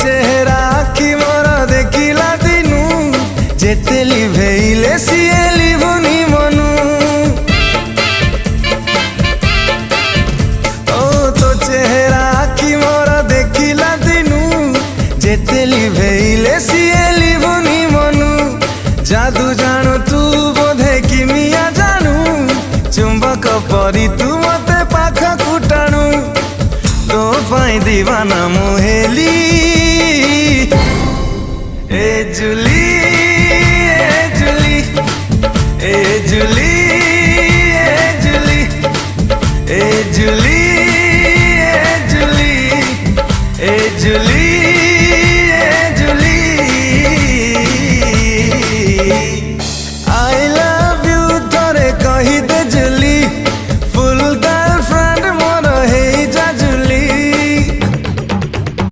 चेहरा आखि मोर देखिला दिनू जेते लिभेइले सिए लिभुनी मनु। ओ तो चेहरा आखि मोर देखिला दिनू जेते लिभेइले सिए लिभुनी मनु। जादू जानू तू बोधे किमिया जानू चुंबक परी तू मते पाखकु टाणु। तो पाई दीवाना मुहेली ए जुली ए जुली ए जुली ए जुली ए जुली ए जुली ए जुली।